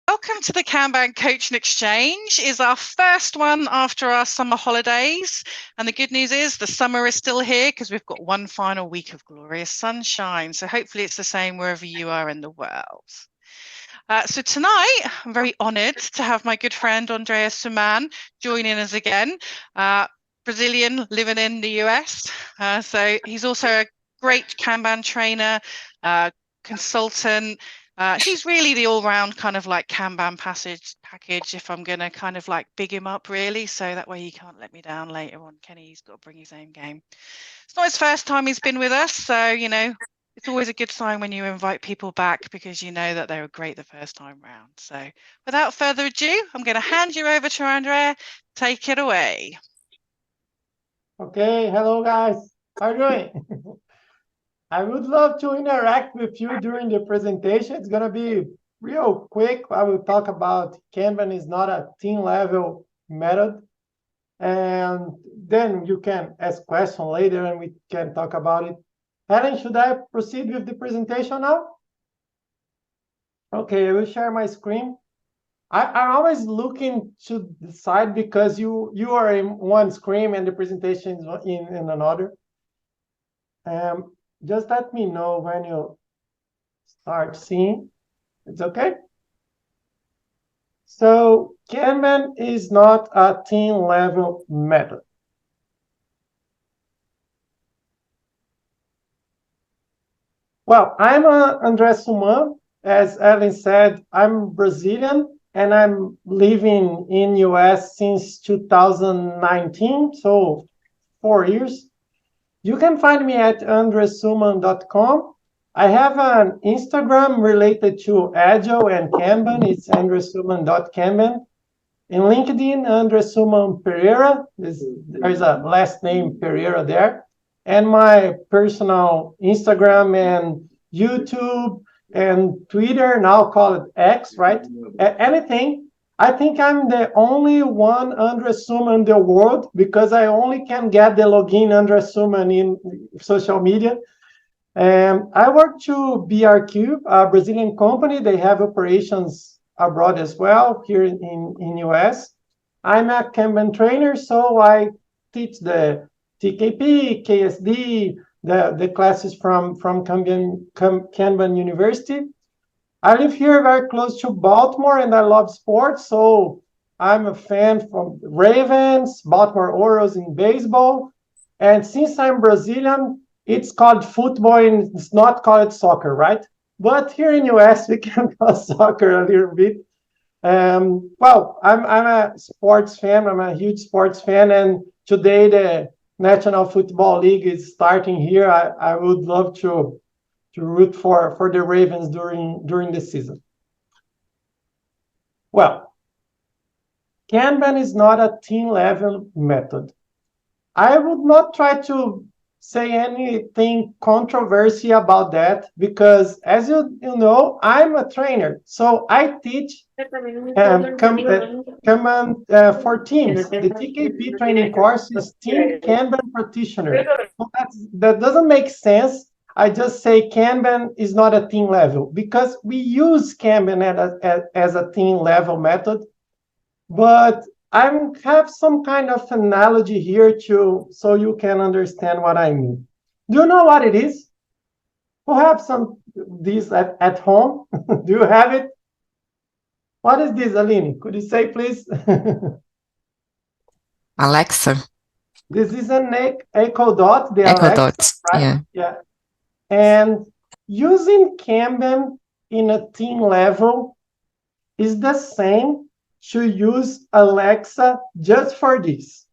Welcome to the Kanban Coach and Exchange. It's our first one after our summer holidays. And the good news is the summer is still here because we've got one final week of glorious sunshine. So hopefully it's the same wherever you are in the world. So tonight, I'm very honoured to have my good friend Andre Suman joining us again. Brazilian living in the US. So he's also a great Kanban trainer, consultant. He's really the all-round kind of like Kanban package if I'm going to kind of like big him up really, so that way he can't let me down later on. Kenny's got to bring his own game. It's not his first time he's been with us, so you know it's always a good sign when you invite people back because you know that they were great the first time round. So without further ado, I'm going to hand you over to Andrea. Take it away. Okay, hello guys. How are you doing? I would love to interact with you during the presentation. It's going to be real quick. I will talk about Kanban is not a team level method. And then you can ask questions later and we can talk about it. Helen, should I proceed with the presentation now? Okay, I will share my screen. I'm always looking to the side because you are in one screen and the presentation is in another. Just let me know when you start seeing. It's okay? So Kanban is not a team level method. Well, I'm Andre Suman. As Ellen said, I'm Brazilian and I'm living in US since 2019, so 4 years. You can find me at andresuman.com. I have an Instagram related to Agile and Kanban. It's andresuman.kanban. In LinkedIn, Andre Suman Pereira. There's a last name Pereira there. And my personal Instagram and YouTube and Twitter, now call it X, right? Anything. I think I'm the only one Andre Suman in the world because I only can get the login Andre Suman in social media. I work to BRQ, a Brazilian company. They have operations abroad as well, here in US. I'm a Kanban trainer, so I teach the TKP, KSD, the classes from Kanban University. I live here very close to Baltimore, and I love sports, so I'm a fan from Ravens, Baltimore Orioles in baseball. And since I'm Brazilian, it's called football, and it's not called soccer, right? But here in US, we can call soccer a little bit. Well, I'm a sports fan. I'm a huge sports fan, and today the National Football League is starting here. I would love to root for the Ravens during the season. Well, Kanban is not a team level method. I would not try to say anything controversial about that because, as you know, I'm a trainer, so I teach Kanban for teams. The TKP training course is Team Kanban Practitioner. So that doesn't make sense. I just say Kanban is not a team level because we use Kanban as a team level method, but I have some kind of analogy here so you can understand what I mean. Do you know what it is? Who have these at home? Do you have it? What is this, Aline? Could you say, please? Alexa. This is an Echo Dot, the Echo Alexa, Dot, right? Yeah. And using Kanban in a team level is the same to use Alexa just for this.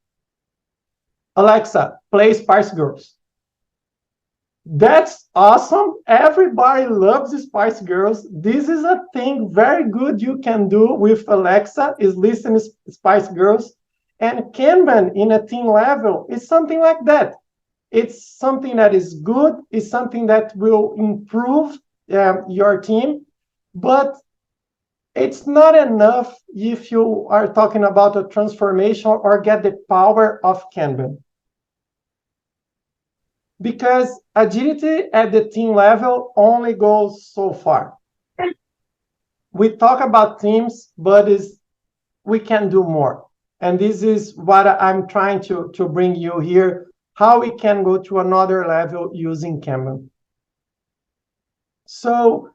Alexa, play Spice Girls. That's awesome. Everybody loves the Spice Girls. This is a thing very good you can do with Alexa is listen to Spice Girls. And Kanban in a team level is something like that. It's something that is good. It's something that will improve your team. But it's not enough if you are talking about a transformation or get the power of Kanban. Because agility at the team level only goes so far. we talk about teams, but we can do more. And this is what I'm trying to bring you here, how we can go to another level using Kanban. So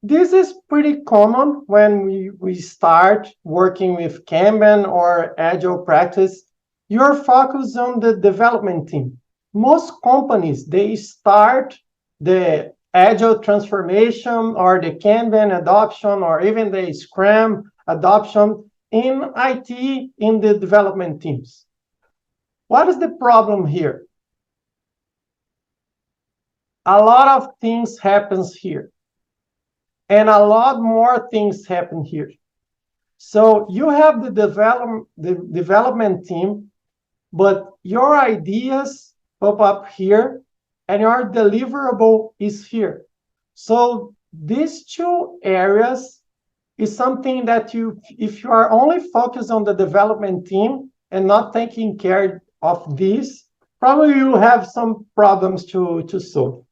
this is pretty common when we start working with Kanban or Agile practice. You're focused on the development team. Most companies, they start the Agile transformation or the Kanban adoption or even the Scrum adoption in IT in the development teams. What is the problem here? A lot of things happens here. And a lot more things happen here. So you have the development team, but your ideas pop up here and your deliverable is here. So these two areas is something that if you are only focused on the development team and not taking care of this, probably you have some problems to solve.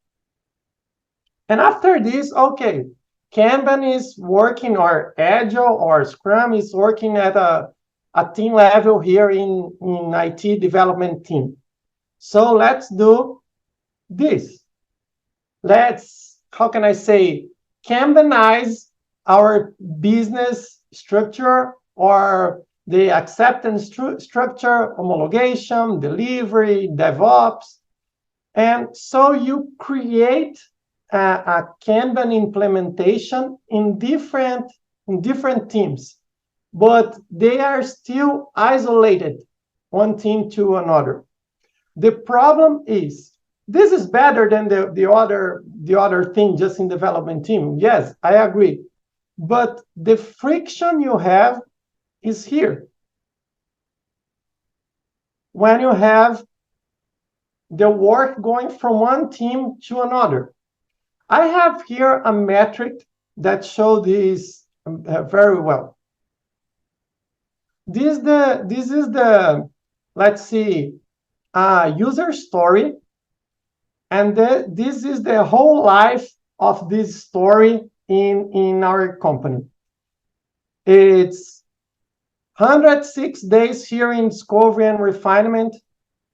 And after this, okay, Kanban is working, or Agile or Scrum is working at a team level here in IT development team. So let's do this. Let's, how can I say, Kanbanize our business structure or the acceptance structure, homologation, delivery, DevOps. And so you create a Kanban implementation in different teams, but they are still isolated, one team to another. The problem is, this is better than the other thing just in development team. Yes, I agree. But the friction you have is here. When you have the work going from one team to another. I have here a metric that shows this very well. This is the let's see, user story, and this is the whole life of this story in our company. It's 106 days here in discovery and refinement,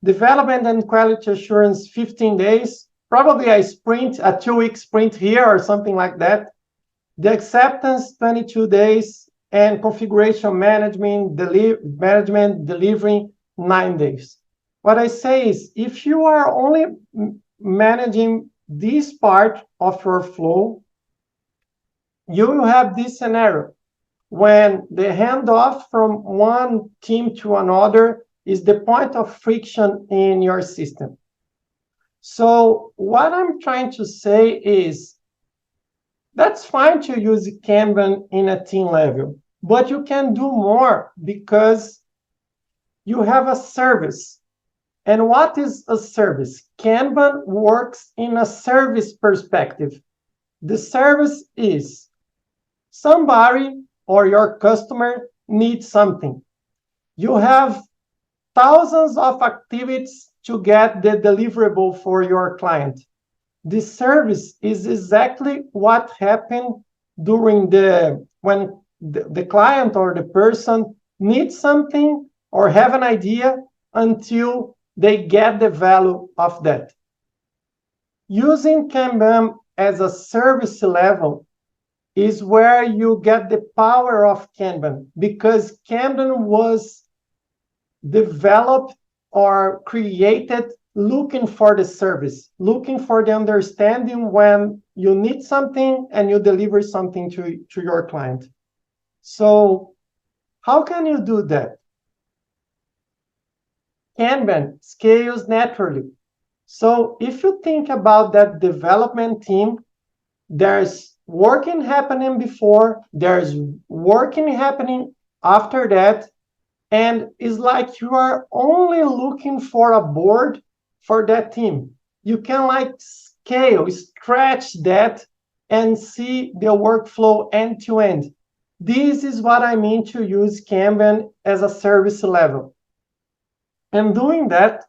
development and quality assurance 15 days, probably a sprint, a 2-week sprint here or something like that. The acceptance 22 days, and configuration management, delivering 9 days. What I say is, if you are only managing this part of your flow, you will have this scenario when the handoff from one team to another is the point of friction in your system. So what I'm trying to say is, that's fine to use Kanban in a team level, but you can do more because you have a service. And what is a service? Kanban works in a service perspective. The service is somebody or your customer needs something. You have thousands of activities to get the deliverable for your client. The service is exactly what happened during when the client or the person needs something or have an idea until they get the value of that. Using Kanban as a service level is where you get the power of Kanban, because Kanban was developed or created looking for the service, looking for the understanding when you need something and you deliver something to your client. So how can you do that? Kanban scales naturally. So if you think about that development team, there's working happening before, there's working happening after that, and it's like you are only looking for a board for that team. You can like scale, stretch that, and see the workflow end to end. This is what I mean to use Kanban as a service level. And doing that,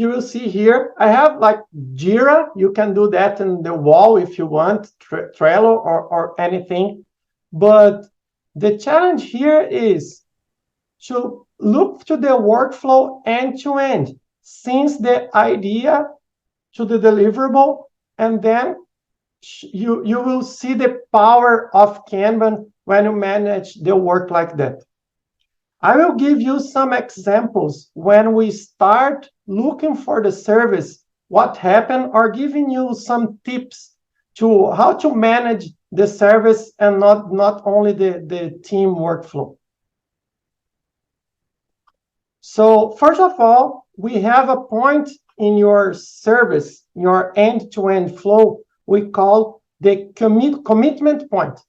you will see here, I have like Jira. You can do that in the wall if you want, Trello or anything. But the challenge here is to look to the workflow end to end, since the idea to the deliverable, and then you will see the power of Kanban when you manage the work like that. I will give you some examples when we start looking for the service, what happened, or giving you some tips to how to manage the service and not only the team workflow. So first of all, we have a point in your service, your end-to-end flow, we call the commitment point.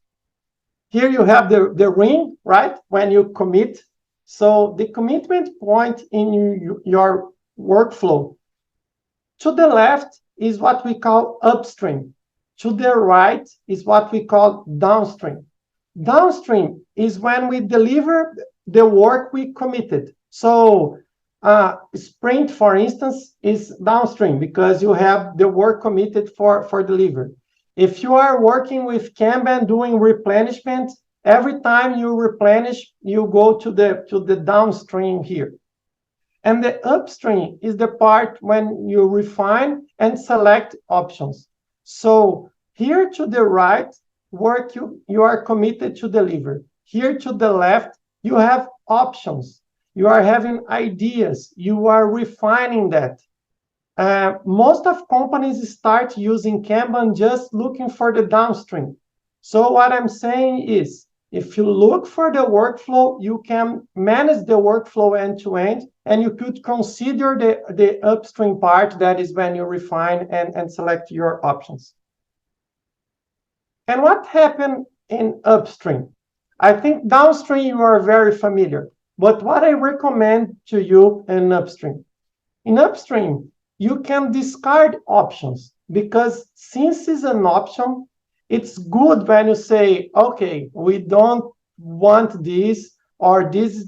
Here you have the ring, right? When you commit. So the commitment point in your workflow. To the left is what we call upstream. To the right is what we call downstream. Downstream is when we deliver the work we committed. So sprint, for instance, is downstream because you have the work committed for delivery. If you are working with Kanban doing replenishment, every time you replenish, you go to the downstream here. And the upstream is the part when you refine and select options. So here to the right, work you are committed to deliver. Here to the left, you have options. You are having ideas. You are refining that. Most of companies start using Kanban just looking for the downstream. So what I'm saying is, if you look for the workflow, you can manage the workflow end-to-end, and you could consider the upstream part, that is when you refine and select your options. And what happened in upstream? I think downstream you are very familiar, but what I recommend to you in upstream, you can discard options, because since it's an option, it's good when you say, okay, we don't want this, or this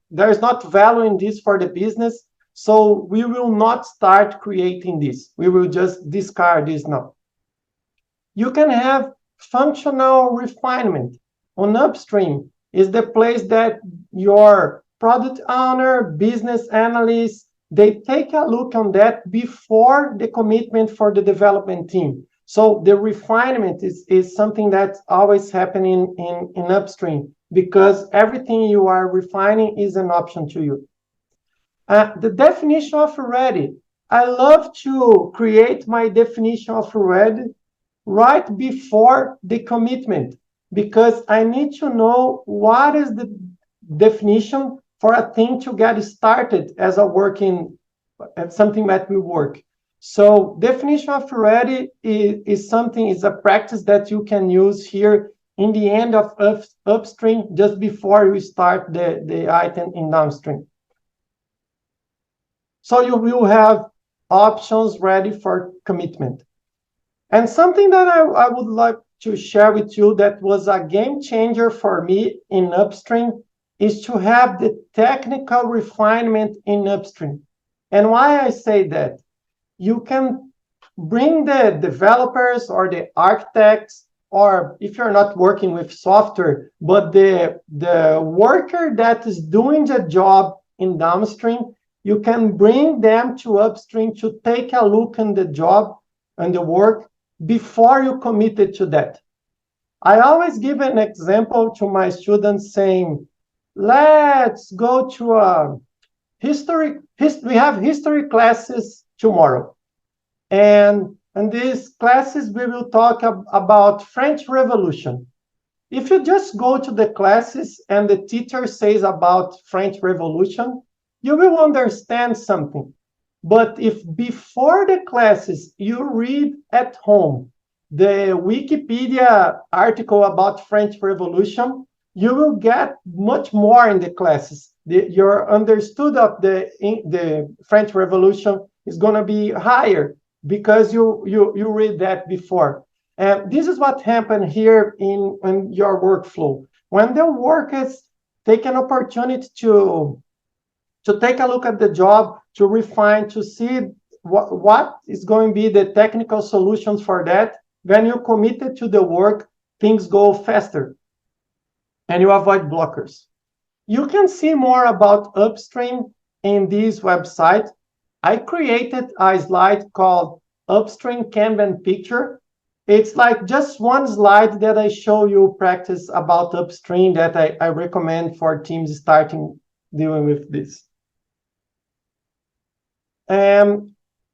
there's not value in this for the business, so we will not start creating this. We will just discard this now. You can have functional refinement. On upstream is the place that your product owner, business analyst, they take a look on that before the commitment for the development team. So the refinement is something that's always happening in upstream, because everything you are refining is an option to you. The definition of ready. I love to create my definition of ready right before the commitment, because I need to know what is the definition for a thing to get started as a working, something that will work. So definition of ready is something, is a practice that you can use here in the end of upstream, just before you start the item in downstream. So you will have options ready for commitment. And something that I would like to share with you that was a game changer for me in upstream is to have the technical refinement in upstream. And why I say that? You can bring the developers or the architects, or if you're not working with software, but the worker that is doing the job in downstream, you can bring them to upstream to take a look at the job and the work before you committed to that. I always give an example to my students saying, let's go to history. We have history classes tomorrow. And in these classes, we will talk about French Revolution. If you just go to the classes and the teacher says about French Revolution, you will understand something. But if before the classes you read at home the Wikipedia article about French Revolution, you will get much more in the classes. Your understood of the French Revolution is going to be higher because you read that before. And this is what happened here in your workflow. When the workers take an opportunity to to take a look at the job, to refine, to see what is going to be the technical solutions for that. When you're committed to the work, things go faster and you avoid blockers. You can see more about upstream in this website. I created a slide called Upstream Kanban Picture. It's like just one slide that I show you practice about upstream that I recommend for teams starting dealing with this.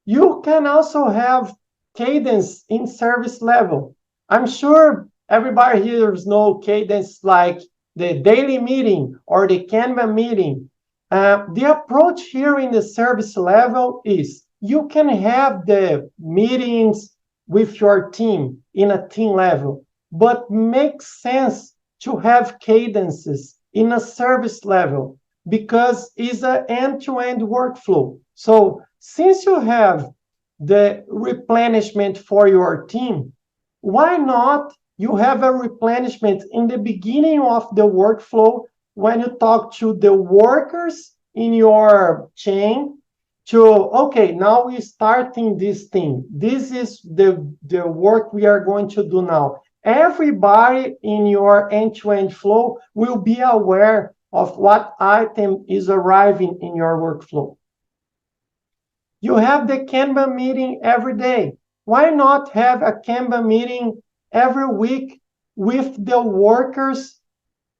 You can also have cadence in service level. I'm sure everybody here knows cadence like the daily meeting or the Kanban meeting. The approach here in the service level is you can have the meetings with your team in a team level, but makes sense to have cadences in a service level because it's an end-to-end workflow. So since you have the replenishment for your team, why not you have a replenishment in the beginning of the workflow when you talk to the workers in your chain to, okay, now we're starting this thing. This is the work we are going to do now. Everybody in your end-to-end flow will be aware of what item is arriving in your workflow. You have the Kanban meeting every day. Why not have a Kanban meeting every week with the workers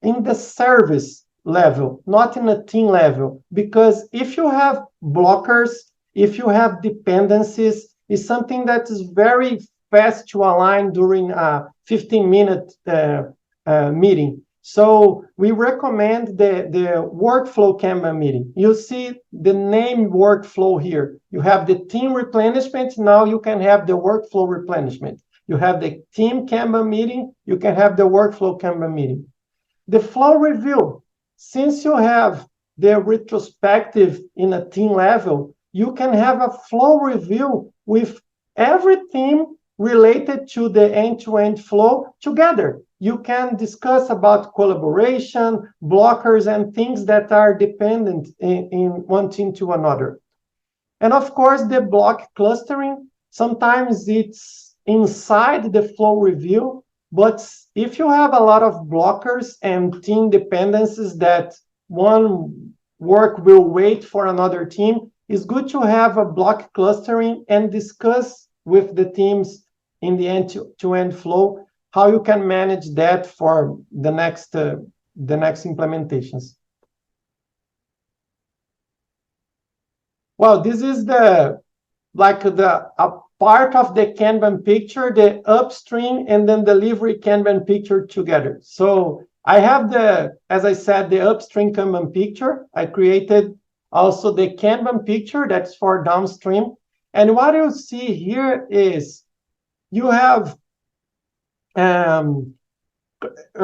in the service level, not in a team level? Because if you have blockers, if you have dependencies, it's something that is very fast to align during a 15-minute meeting. So we recommend the workflow Kanban meeting. You see the name workflow here. You have the team replenishment. Now you can have the workflow replenishment. You have the team Kanban meeting. You can have the workflow Kanban meeting. The flow review. Since you have the retrospective in a team level, you can have a flow review with every team related to the end-to-end flow together. You can discuss about collaboration, blockers, and things that are dependent in one team to another. And of course, the block clustering. Sometimes it's inside the flow review, but if you have a lot of blockers and team dependencies that one work will wait for another team, it's good to have a block clustering and discuss with the teams in the end-to-end flow how you can manage that for the next implementations. Well, this is a part of the Kanban picture, the upstream and then delivery Kanban picture together. So I have as I said, the upstream Kanban picture. I created also the Kanban picture that's for downstream. And what you see here is you have, I'm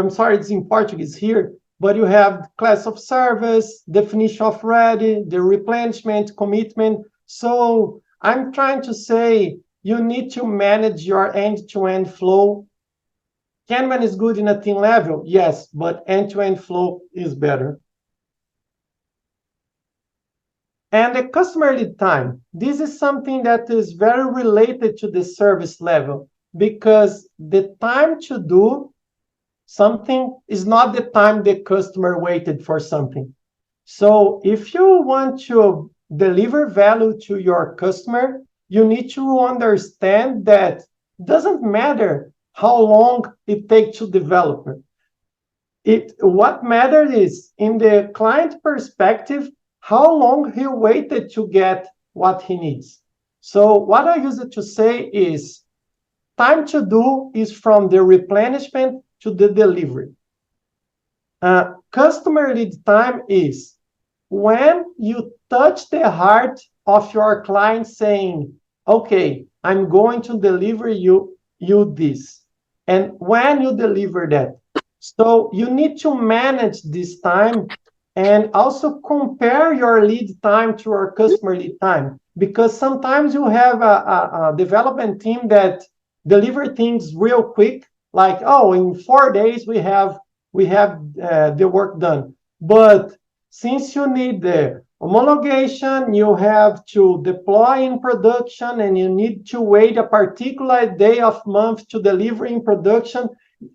sorry, it's in Portuguese here, but you have class of service, definition of ready, the replenishment, commitment. So I'm trying to say you need to manage your end-to-end flow. Kanban is good in a team level, yes, but end-to-end flow is better. And the customer lead time. This is something that is very related to the service level because the time to do something is not the time the customer waited for something. So if you want to deliver value to your customer, you need to understand that it doesn't matter how long it takes to develop it. What matters is, in the client perspective, how long he waited to get what he needs. So what I use it to say is, time to do is from the replenishment to the delivery. Customer lead time is when you touch the heart of your client saying, okay, I'm going to deliver you this. And when you deliver that. So you need to manage this time and also compare your lead time to your customer lead time. Because sometimes you have a development team that deliver things real quick, like, oh, in 4 days we have the work done. But since you need the homologation, you have to deploy in production, and you need to wait a particular day of month to deliver in production.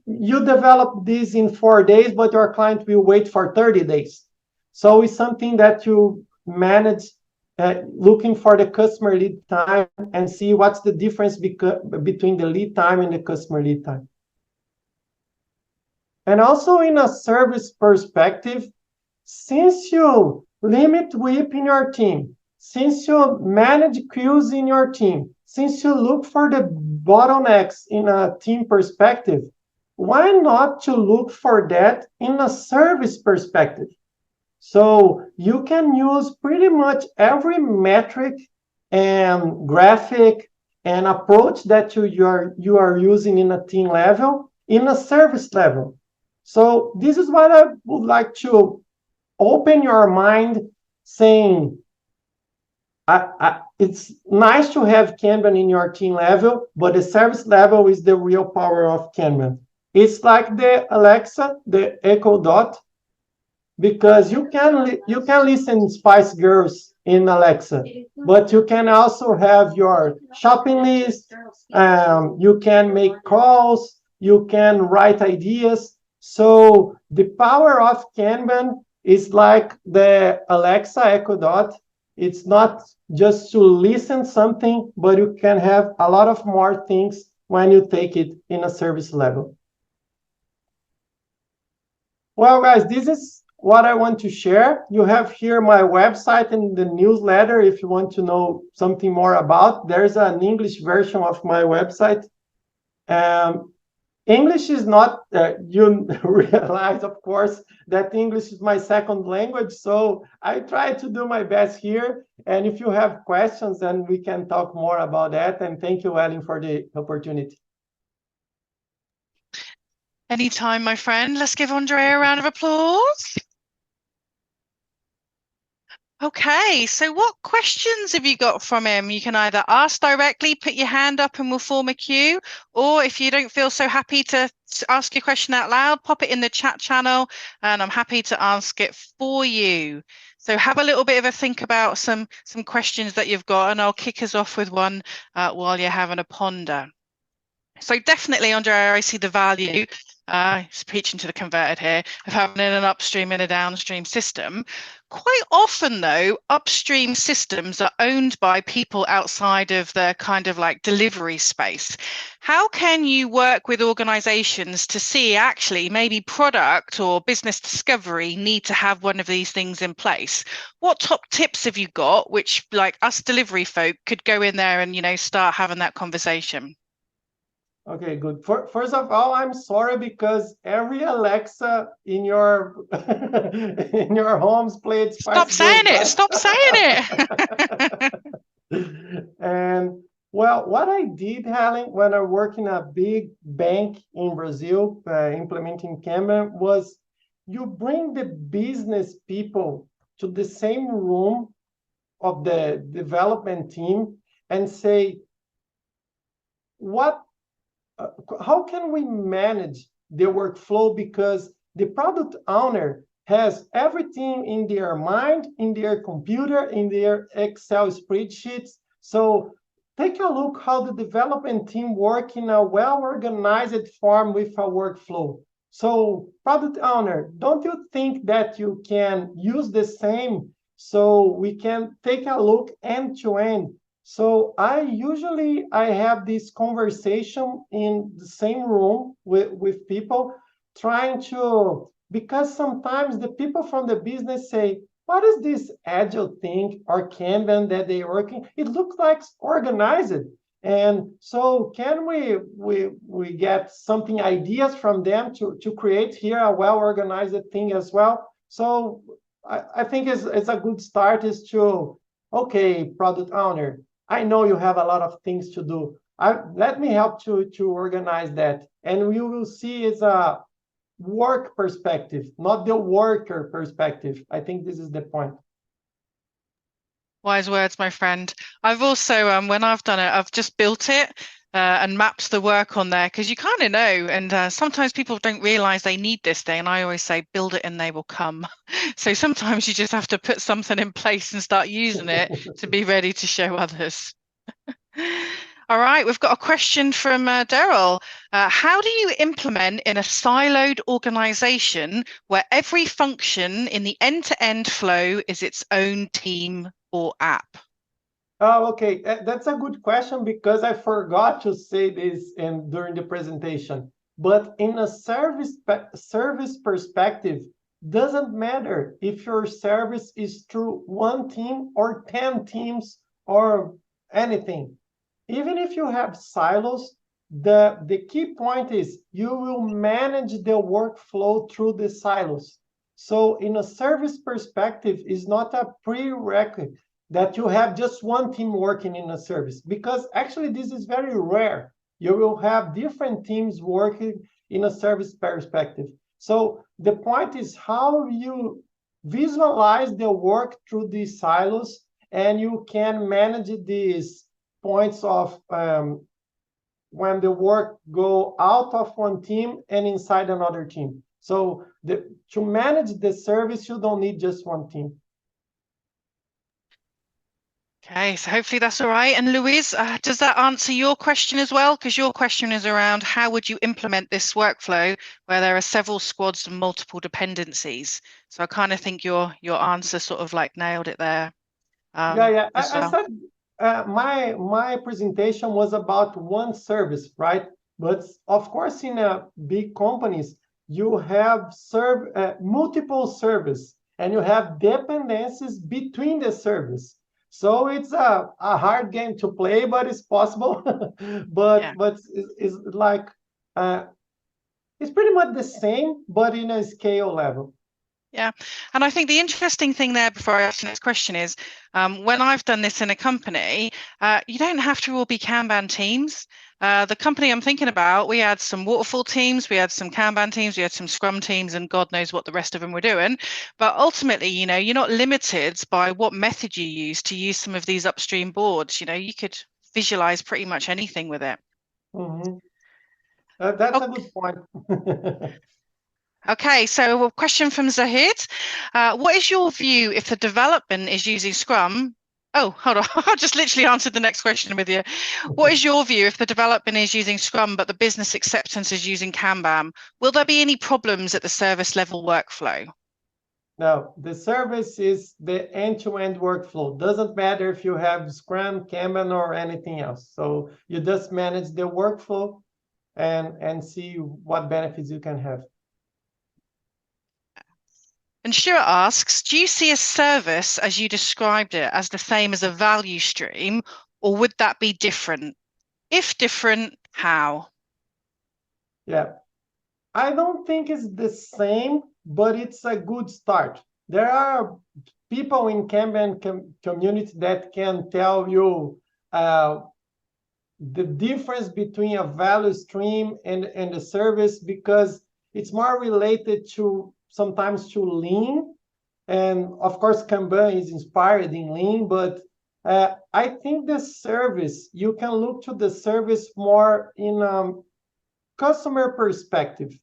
You develop this in 4 days, but your client will wait for 30 days. So it's something that you manage looking for the customer lead time and see what's the difference between the lead time and the customer lead time. And also in a service perspective, since you limit WIP in your team, since you manage queues in your team, since you look for the bottlenecks in a team perspective, why not to look for that in a service perspective? So you can use pretty much every metric and graphic and approach that you are using in a team level in a service level. So this is what I would like to open your mind, saying it's nice to have Kanban in your team level, but the service level is the real power of Kanban. It's like the Alexa, the Echo Dot, because you can listen Spice Girls in Alexa, but you can also have your shopping list. You can make calls. You can write ideas. So the power of Kanban is like the Alexa Echo Dot. It's not just to listen something, but you can have a lot of more things when you take it in a service level. Well, guys, this is what I want to share. You have here my website and the newsletter if you want to know something more about. There's an English version of my website. English is not, you realize, of course, that English is my second language, so I try to do my best here. And if you have questions, then we can talk more about that. And thank you, Ellen, for the opportunity. Anytime, my friend. Let's give Andre a round of applause. Okay, so what questions have you got from him? You can either ask directly, put your hand up and we'll form a queue, or if you don't feel so happy to ask your question out loud, pop it in the chat channel and I'm happy to ask it for you. So have a little bit of a think about some questions that you've got, and I'll kick us off with one while you're having a ponder. So definitely, Andre, I see the value, it's preaching to the converted here, of having an upstream and a downstream system. Quite often, though, upstream systems are owned by people outside of the kind of like delivery space. How can you work with organizations to see actually maybe product or business discovery need to have one of these things in place? What top tips have you got, which like us delivery folk could go in there and, you know, start having that conversation? Okay, good. First of all, I'm sorry because every Alexa in your in your homes played Spice Stop saying Girls, it! Stop saying it! And well, what I did, Helen, when I worked in a big bank in Brazil, implementing Kanban, was you bring the business people to the same room of the development team and say, how can we manage the workflow? Because the product owner has everything in their mind, in their computer, in their Excel spreadsheets. So take a look how the development team work in a well-organized form with a workflow. So product owner, don't you think that you can use the same so we can take a look end to end? So I have this conversation in the same room with people, trying to, because sometimes the people from the business say, what is this agile thing or Kanban that they're working? It looks like organized. And so can we get something ideas from them to create here a well-organized thing as well? So I think it's a good start is to, okay, product owner, I know you have a lot of things to do. Let me help to organize that. And we will see it's a work perspective, not the worker perspective. I think this is the point. Wise words, my friend. I've also, when I've done it, I've just built it and maps the work on there, because you kind of know. And sometimes people don't realize they need this thing. And I always say, build it and they will come. So sometimes you just have to put something in place and start using it to be ready to show others. All right, we've got a question from Daryl. How do you implement in a siloed organization where every function in the end-to-end flow is its own team or app? Oh, okay. That's a good question because I forgot to say this during the presentation. But in a service perspective, doesn't matter if your service is through one team or 10 teams or anything. Even if you have silos, the key point is you will manage the workflow through the silos. So in a service perspective, is not a prerequisite that you have just one team working in a service, because actually this is very rare. You will have different teams working in a service perspective. So the point is how you visualize the work through these silos, and you can manage these points of when the work go out of one team and inside another team. So to manage the service, you don't need just one team. Okay, so hopefully that's all right. And Louise, does that answer your question as well? Because your question is around how would you implement this workflow where there are several squads and multiple dependencies? So I kind of think your answer sort of like nailed it there. Yeah. As I well. said my presentation was about one service, right? But of course, in big companies, you have multiple service and you have dependencies between the service. So it's a hard game to play, but it's possible. Yeah. but it's like it's pretty much the same, but in a scale level. Yeah. And I think the interesting thing there before I ask the next question is when I've done this in a company, you don't have to all be Kanban teams. The company I'm thinking about, we had some waterfall teams, we had some Kanban teams, we had some Scrum teams, and God knows what the rest of them were doing. But ultimately, you're not limited by what method you use to use some of these upstream boards. You could visualize pretty much anything with it. Mm-hmm. That's a Okay. good point. Okay, so a question from Zahid. What is your view if the development is using Scrum? Oh, hold on. I just literally answered the next question with you. What is your view if the development is using Scrum, but the business acceptance is using Kanban? Will there be any problems at the service level workflow? No, the service is the end-to-end workflow. Doesn't matter if you have Scrum, Kanban, or anything else. So you just manage the workflow and see what benefits you can have. And Stuart asks, do you see a service as you described it as the same as a value stream, or would that be different? If different, how? Yeah, I don't think it's the same, but it's a good start. There are people in Kanban community that can tell you the difference between a value stream and a service, because it's more related to sometimes to lean. And of course, Kanban is inspired in lean, but I think the service, you can look to the service more in customer perspective.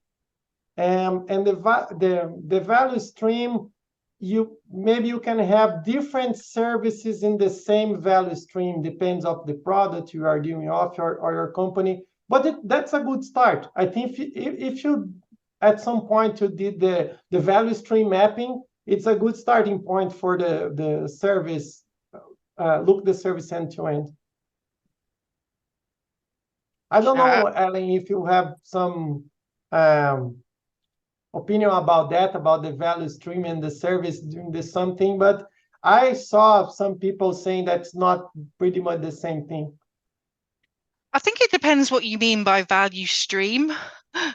And the value stream, maybe you can have different services in the same value stream, depends of the product you are doing off or your company. But that's a good start. I think if you at some point you did the value stream mapping, it's a good starting point for the service. Look the service end to end. I don't know, Ellen, if you have some opinion about that, about the value stream and the service doing the something, but I saw some people saying that's not pretty much the same thing. I think it depends what you mean by value stream,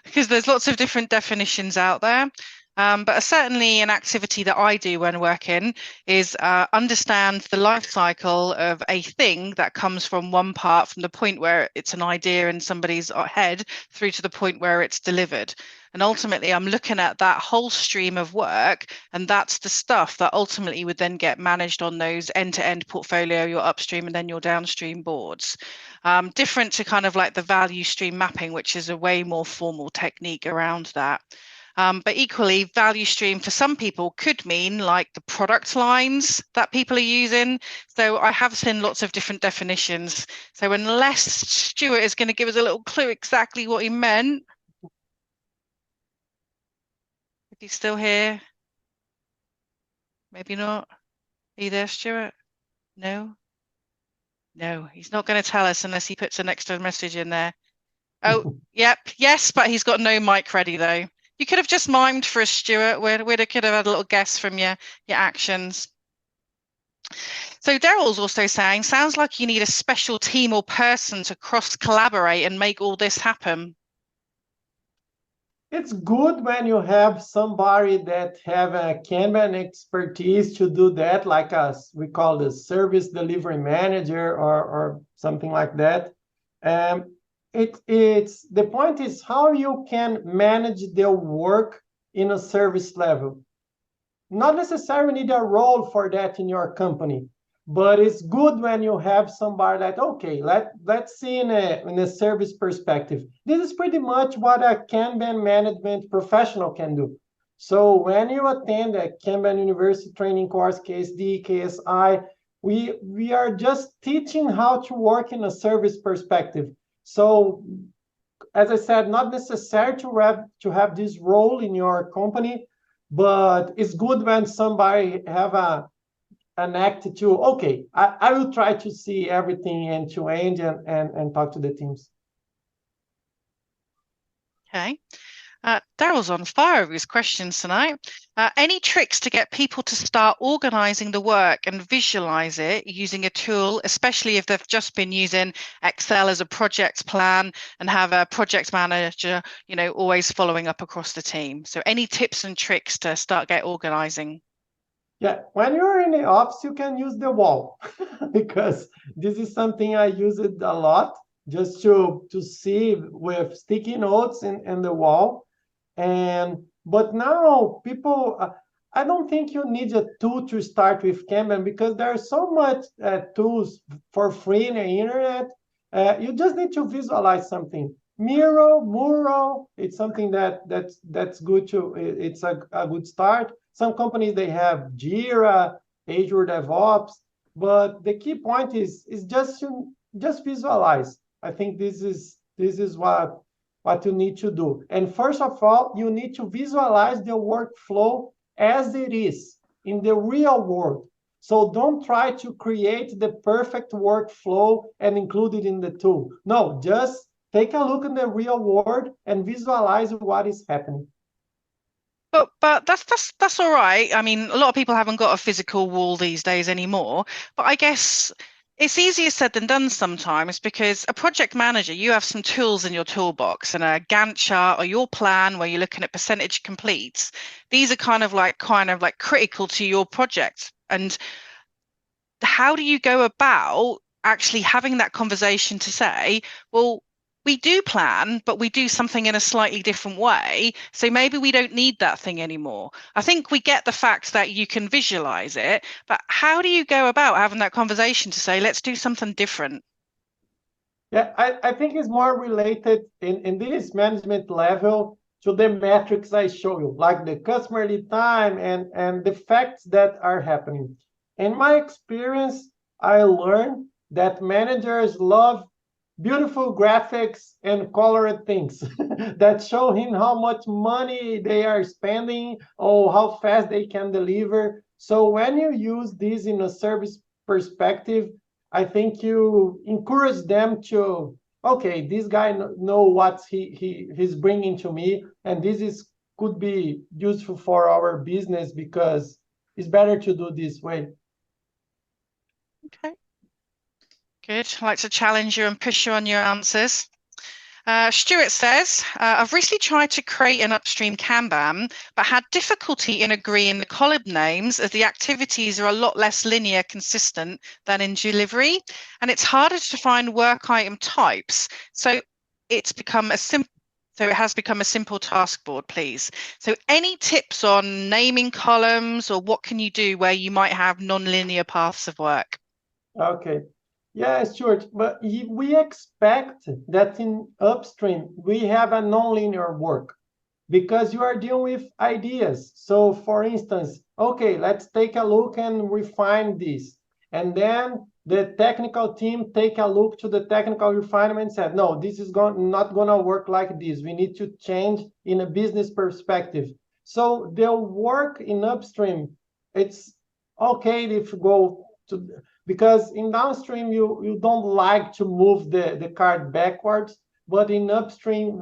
because there's lots of different definitions out there. But certainly an activity that I do when working is understand the life cycle of a thing that comes from one part, from the point where it's an idea in somebody's head through to the point where it's delivered. And ultimately, I'm looking at that whole stream of work, and that's the stuff that ultimately would then get managed on those end-to-end portfolio, your upstream and then your downstream boards. Different to kind of like the value stream mapping, which is a way more formal technique around that. But equally, value stream for some people could mean like the product lines that people are using. So I have seen lots of different definitions. So unless Stuart is going to give us a little clue exactly what he meant, if he's still here, maybe not. Are you there, Stuart? No? No, he's not going to tell us unless he puts an extra message in there. Oh, yep, yes, but he's got no mic ready though. You could have just mimed for us, Stuart. We could have had a little guess from your actions. So Daryl's also saying, sounds like you need a special team or person to cross collaborate and make all this happen. It's good when you have somebody that have a Kanban expertise to do that, like us, we call the service delivery manager or something like that. It's the point is how you can manage the work in a service level. Not necessarily need a role for that in your company, but it's good when you have somebody that, okay, let's see in a service perspective. This is pretty much what a Kanban management professional can do. So when you attend a Kanban University training course, KSD, KSI, we are just teaching how to work in a service perspective. So as I said, not necessary to have this role in your company, but it's good when somebody have an act to, okay, I will try to see everything end to end and talk to the teams. Okay. Daryl's on fire with his questions tonight. Any tricks to get people to start organizing the work and visualize it using a tool, especially if they've just been using Excel as a project plan and have a project manager, always following up across the team? So any tips and tricks to start get organizing? Yeah, when you're in the office, you can use the wall because this is something I use it a lot just to see with sticky notes in the wall. But now people, I don't think you need a tool to start with Kanban because there are so much tools for free in the internet. You just need to visualize something. Miro, Mural, it's something that's good to. It's a good start. Some companies they have Jira, Azure DevOps, but the key point is just visualize. I think this is what you need to do. And first of all, you need to visualize the workflow as it is in the real world. So don't try to create the perfect workflow and include it in the tool. No, just take a look in the real world and visualize what is happening. But that's all right. I mean, a lot of people haven't got a physical wall these days anymore. But I guess it's easier said than done sometimes because a project manager, you have some tools in your toolbox and a Gantt chart or your plan where you're looking at percentage completes. These are kind of like critical to your project. And how do you go about actually having that conversation to say, well, we do plan, but we do something in a slightly different way. So maybe we don't need that thing anymore. I think we get the fact that you can visualize it, but how do you go about having that conversation to say, let's do something different? Yeah, I think it's more related in this management level to the metrics I show you, like the customer lead time and the facts that are happening. In my experience, I learned that managers love beautiful graphics and colored things that show him how much money they are spending or how fast they can deliver. So when you use this in a service perspective, I think you encourage them to, okay, this guy know what he's bringing to me, and this is could be useful for our business because it's better to do this way. Okay, good. I like to challenge you and push you on your answers. Stuart says, I've recently tried to create an upstream Kanban, but had difficulty in agreeing the column names as the activities are a lot less linear consistent than in delivery, and it's harder to find work item types. So it's become a simple so it has become a simple task board, please. So any tips on naming columns, or what can you do where you might have non-linear paths of work? Okay. Yeah, Stuart, but we expect that in upstream, we have a nonlinear work because you are dealing with ideas. So for instance, okay, let's take a look and refine this. And then the technical team take a look to the technical refinement and said, no, this is not going to work like this. We need to change in a business perspective. So the work in upstream, it's okay if you go to, because in downstream, you don't like to move the card backwards, but in upstream,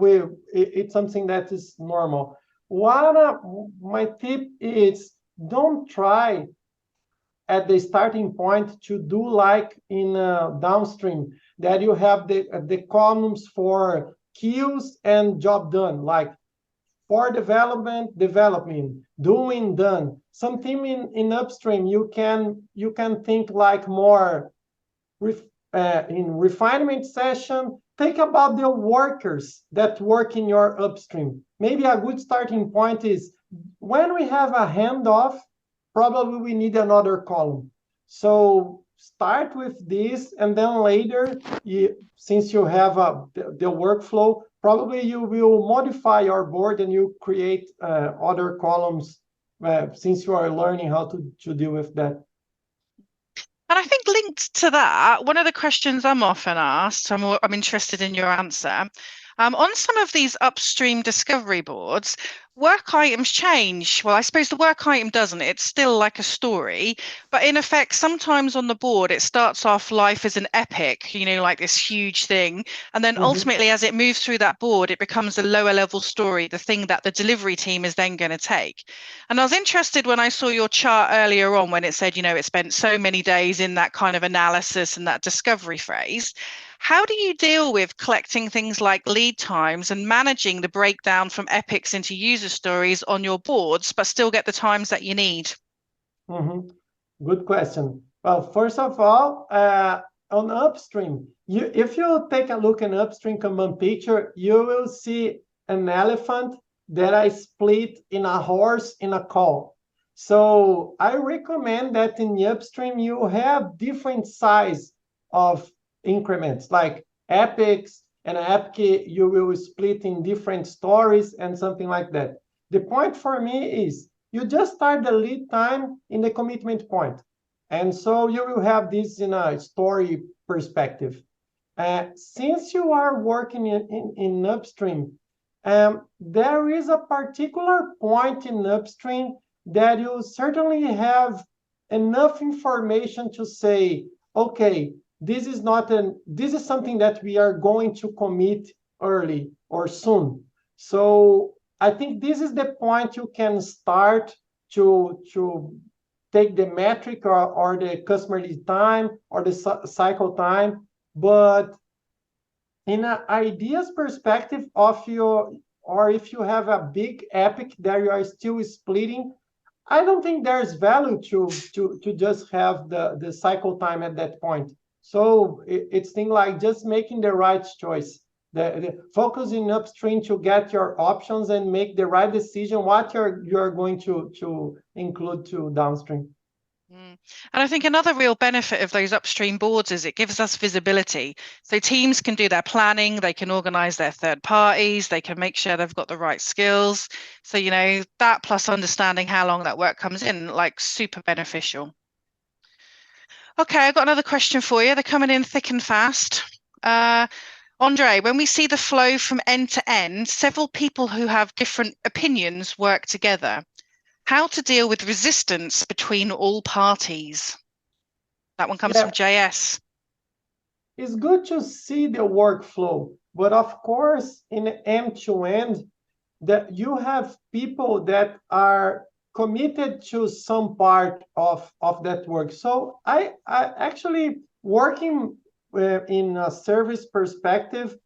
it's something that is normal. My tip is don't try at the starting point to do like in downstream, that you have the columns for queues and job done, like for development, development, doing, done. Something in upstream, you can think like more in refinement session, think about the workers that work in your upstream. Maybe a good starting point is when we have a handoff, probably we need another column. So start with this, and then later, since you have the workflow, probably you will modify your board and you create other columns since you are learning how to deal with that. And I think linked to that, one of the questions I'm often asked, I'm interested in your answer. On some of these upstream discovery boards, work items change. Well, I suppose the work item doesn't. It's still like a story, but in effect, sometimes on the board, it starts off life as an epic, like this huge thing. And then ultimately, as it moves through that board, it becomes a lower level story, the thing that the delivery team is then going to take. And I was interested when I saw your chart earlier on when it said, it spent so many days in that kind of analysis and that discovery phase. How do you deal with collecting things like lead times and managing the breakdown from epics into user stories on your boards, but still get the times that you need? Good question. Well, first of all, on upstream, if you take a look at upstream Kanban picture, you will see an elephant that I split in a horse in a call. So I recommend that in the upstream, you have different size of increments, like epics and epic, you will split in different stories and something like that. The point for me is you just start the lead time in the commitment point. And so you will have this in a story perspective. Since you are working in upstream, there is a particular point in upstream that you certainly have enough information to say, okay, this is something that we are going to commit early or soon. So I think this is the point you can start to take the metric or the customer lead time or the cycle time. But in an ideas perspective of your, or if you have a big epic that you are still splitting, I don't think there's value to just have the cycle time at that point. So it's things like just making the right choice. The focusing upstream to get your options and make the right decision what you're going to include to downstream. And I think another real benefit of those upstream boards is it gives us visibility. So teams can do their planning, they can organize their third parties, they can make sure they've got the right skills. So, that plus understanding how long that work comes in, like super beneficial. Okay, I've got another question for you. They're coming in thick and fast. Andre, when we see the flow from end to end, several people who have different opinions work together. How to deal with resistance between all parties? That one comes from JS. It's good to see the workflow, but of course, in end-to-end, that you have people that are committed to some part of that work. So I actually working in a service perspective,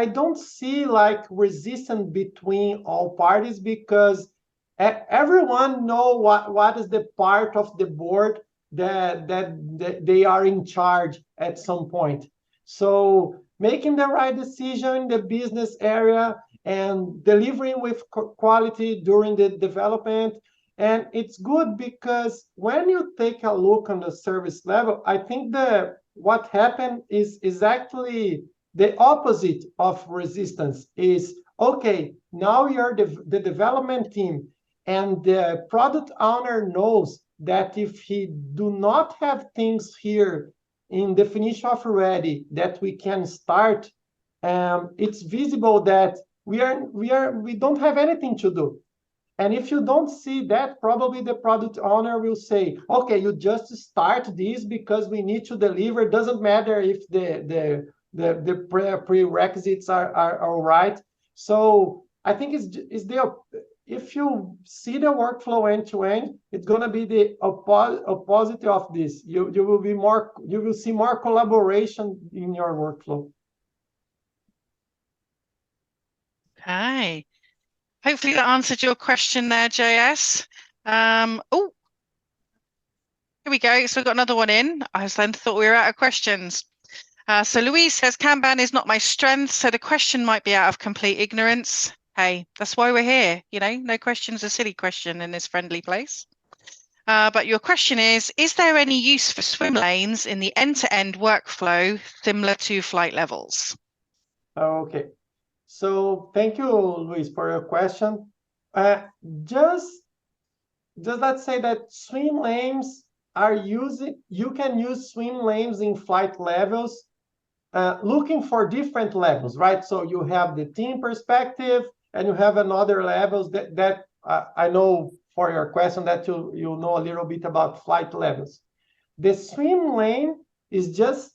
I don't see like resistance between all parties, because everyone know what is the part of the board that they are in charge at some point. So making the right decision in the business area and delivering with quality during the development. And it's good because when you take a look on the service level, I think what happened is actually the opposite of resistance. Is okay, now you're the development team, and the product owner knows that if he do not have things here in definition of ready that we can start, it's visible that we don't have anything to do. And if you don't see that, probably the product owner will say, okay, you just start this because we need to deliver. It doesn't matter if the prerequisites are all right. So I think if you see the workflow end to end, it's going to be the opposite of this. You will see more collaboration in your workflow. Okay. Hopefully that answered your question there, JS. Oh, here we go. So we've got another one in. I then thought we were out of questions. So Louise says, Kanban is not my strength, so the question might be out of complete ignorance. Hey, that's why we're here. You know, no question's a silly question in this friendly place. But your question is there any use for swim lanes in the end-to-end workflow similar to flight levels? Okay. So thank you, Luis, for your question. Just let's say that swim lanes you can use swim lanes in flight levels, looking for different levels, right? So you have the team perspective, and you have another levels that I know for your question that you know a little bit about flight levels. The swim lane is just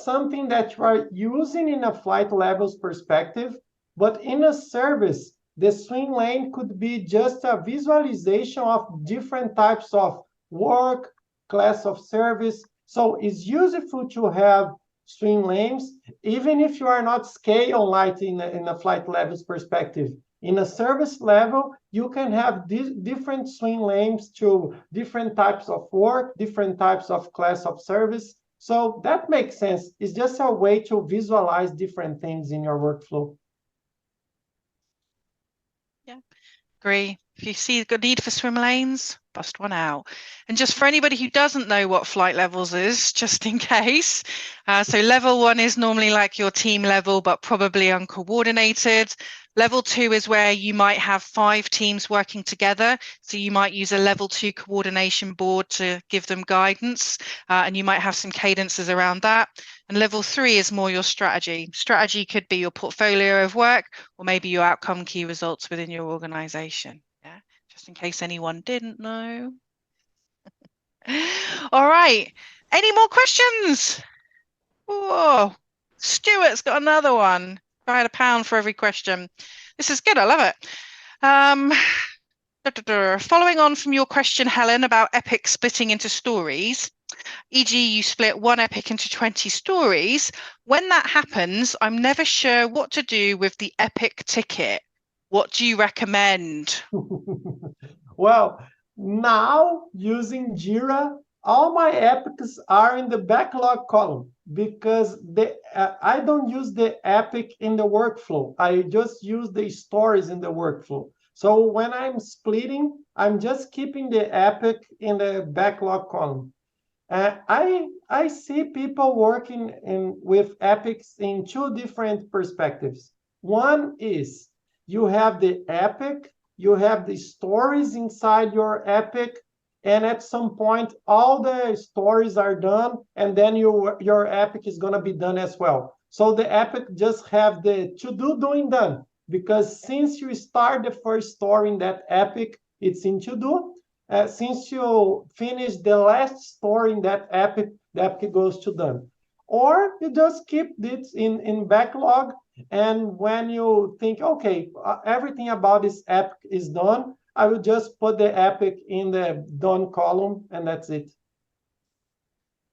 something that you are using in a flight levels perspective, but in a service, the swim lane could be just a visualization of different types of work, class of service. So it's useful to have swim lanes, even if you are not scale light in a flight levels perspective. In a service level, you can have different swim lanes to different types of work, different types of class of service. So that makes sense. It's just a way to visualize different things in your workflow. Yeah, agree. If you see the need for swim lanes, bust one out. And just for anybody who doesn't know what flight levels is, just in case. So level 1 is normally like your team level, but probably uncoordinated. Level 2 is where you might have 5 teams working together. So you might use a level 2 coordination board to give them guidance, and you might have some cadences around that. And level 3 is more your strategy. Strategy could be your portfolio of work, or maybe your outcome key results within your organization. Yeah, just in case anyone didn't know. All right. Any more questions? Whoa, Stuart's got another one. I had £1 for every question. This is good. I love it. Following on from your question, Helen, about epic splitting into stories, e.g. you split one epic into 20 stories. When that happens, I'm never sure what to do with the epic ticket. What do you recommend? Well, now using Jira, all my epics are in the backlog column, because I don't use the epic in the workflow. I just use the stories in the workflow. So when I'm splitting, I'm just keeping the epic in the backlog column. I see people working with epics in 2 different perspectives. One is you have the epic, you have the stories inside your epic, and at some point, all the stories are done, and then your epic is going to be done as well. So the epic just have the to-do doing done, because since you start the first story in that epic, it's in to-do. Since you finish the last story in that epic, the epic goes to done. Or you just keep this in backlog, and when you think, okay, everything about this epic is done, I will just put the epic in the done column, and that's it.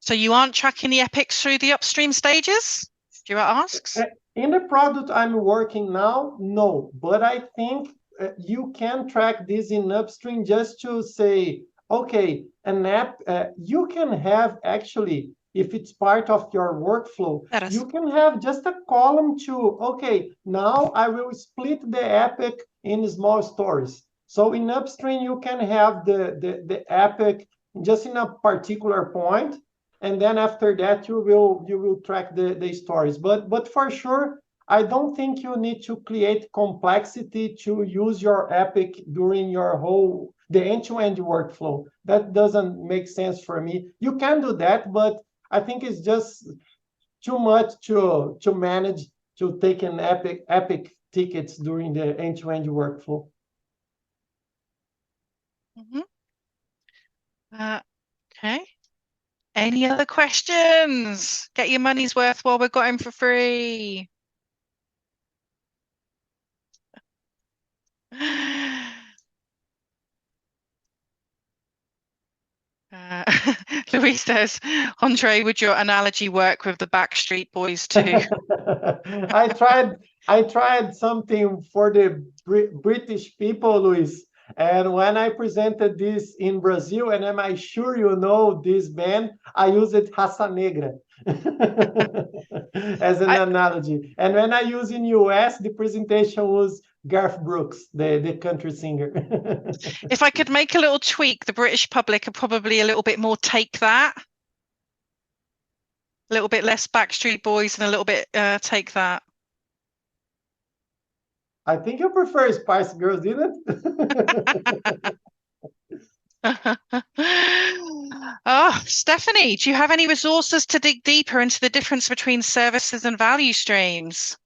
So you aren't tracking the epics through the upstream stages? Stuart asks. In the product I'm working now, no, but I think you can track this in upstream just to say, okay, an app, you can have actually, if it's part of your workflow, you can have just a column to, okay, now I will split the epic in small stories. So in upstream, you can have the epic just in a particular point, and then after that you will track the stories. But for sure, I don't think you need to create complexity to use your epic during your whole the end-to-end workflow. That doesn't make sense for me. You can do that, but I think it's just too much to manage to take an epic tickets during the end-to-end workflow. Mm-hmm. Okay. Any other questions? Get your money's worth while we've got him for free. Louise says, Andre, would your analogy work with the Backstreet Boys too? I tried something for the British people, Luis. And when I presented this in Brazil, and I'm sure you know this band, I used Raça Negra as an analogy. And when I use in US, the presentation was Garth Brooks, the country singer. If I could make a little tweak, the British public are probably a little bit more take that. A little bit less Backstreet Boys and a little bit take that. I think you prefer Spice Girls, didn't it? Oh, Stephanie, do you have any resources to dig deeper into the difference between services and value streams?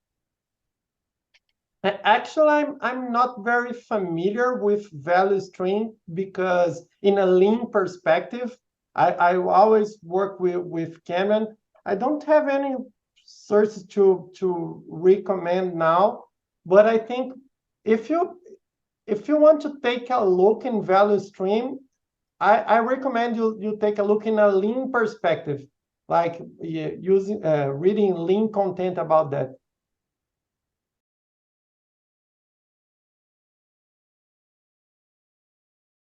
Actually, I'm not very familiar with value stream because in a lean perspective, I always work with Kanban. I don't have any sources to recommend now, but I think if you want to take a look in value stream, I recommend you take a look in a lean perspective, like using reading lean content about that.